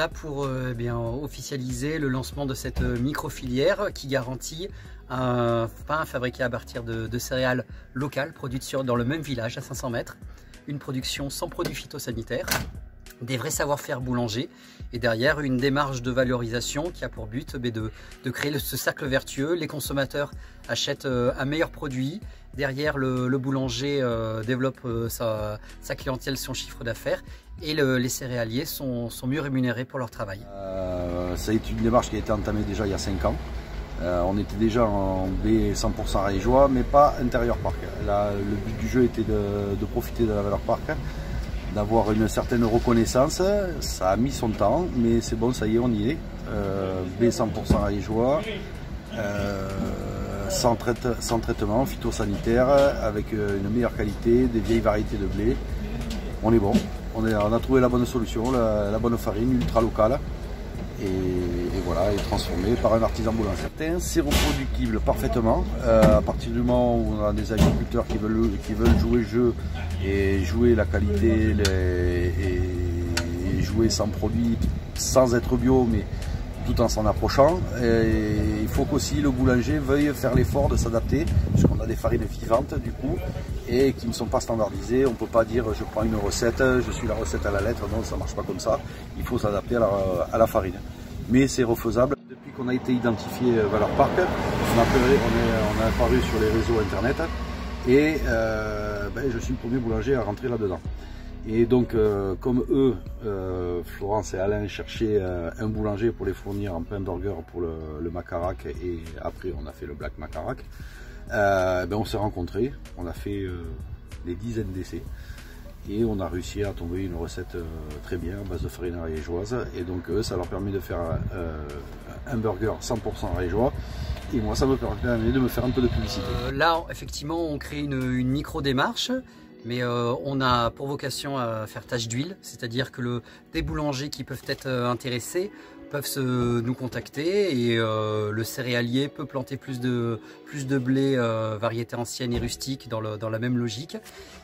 là pour officialiser le lancement de cette micro-filière qui garantit un pain fabriqué à partir de céréales locales produites dans le même village à 500 mètres, une production sans produits phytosanitaires, des vrais savoir-faire boulangers et derrière une démarche de valorisation qui a pour but de créer ce cercle vertueux. Les consommateurs achètent un meilleur produit, derrière le boulanger développe sa clientèle, son chiffre d'affaires et les céréaliers sont mieux rémunérés pour leur travail. Ça a été une démarche qui a été entamée déjà il y a 5 ans. On était déjà en B 100% ariégeois mais pas intérieur parc. Là, le but du jeu était de profiter de la valeur parc, d'avoir une certaine reconnaissance. Ça a mis son temps, mais c'est bon, ça y est, on y est. B 100% ariégeois, sans traitement phytosanitaire, avec une meilleure qualité, des vieilles variétés de blé. On est bon, on a trouvé la bonne solution, la bonne farine ultra locale. Et voilà, est transformé par un artisan boulanger. C'est reproductible parfaitement à partir du moment où on a des agriculteurs qui veulent jouer le jeu et jouer la qualité et jouer sans produit, sans être bio, mais tout en s'en approchant. Et il faut qu'aussi le boulanger veuille faire l'effort de s'adapter, puisqu'on a des farines vivantes du coup et qui ne sont pas standardisées. On ne peut pas dire je prends une recette, je suis la recette à la lettre, non, ça ne marche pas comme ça. Il faut s'adapter à la farine. Mais c'est refaisable. Depuis qu'on a été identifié Valeur Parc, on a apparu sur les réseaux internet et je suis le premier boulanger à rentrer là-dedans. Et donc, comme eux, Florence et Alain cherchaient un boulanger pour les fournir en pain burger pour le Macarac, et après on a fait le Black Macarac, on s'est rencontrés, on a fait des dizaines d'essais et on a réussi à tomber une recette très bien à base de farine ariégeoise. Et donc ça leur permet de faire un burger 100% ariégeois. Et moi, ça me permet de me faire un peu de publicité. Là, effectivement, on crée une micro-démarche. Mais on a pour vocation à faire tâche d'huile, c'est-à-dire que des boulangers qui peuvent être intéressés peuvent nous contacter et le céréalier peut planter plus de blé variété ancienne et rustique dans la même logique.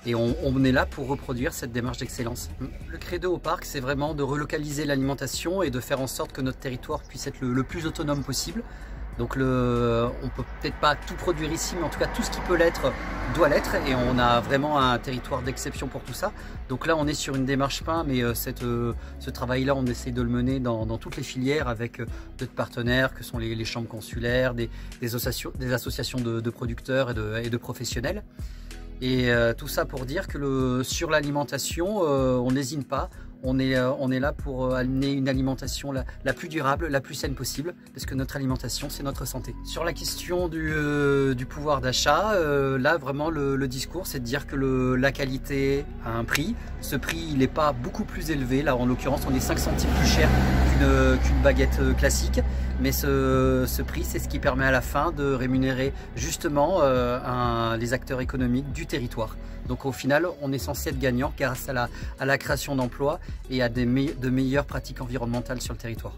Et on est là pour reproduire cette démarche d'excellence. Le credo au parc, c'est vraiment de relocaliser l'alimentation et de faire en sorte que notre territoire puisse être le plus autonome possible. Donc on peut peut-être pas tout produire ici, mais en tout cas tout ce qui peut l'être doit l'être, et on a vraiment un territoire d'exception pour tout ça. Donc là on est sur une démarche pain, mais ce travail-là on essaie de le mener dans toutes les filières avec d'autres partenaires que sont les chambres consulaires, des associations de producteurs et de professionnels. Et tout ça pour dire que sur l'alimentation, on n'hésite pas. On est là pour amener une alimentation la plus durable, la plus saine possible, parce que notre alimentation, c'est notre santé. Sur la question du pouvoir d'achat, là vraiment le discours, c'est de dire que la qualité a un prix. Ce prix, il n'est pas beaucoup plus élevé. Là, en l'occurrence, on est 5 centimes plus cher qu'une baguette classique. Mais ce prix, c'est ce qui permet à la fin de rémunérer justement les acteurs économiques du territoire. Donc au final, on est censé être gagnant grâce à la création d'emplois et à de meilleures pratiques environnementales sur le territoire.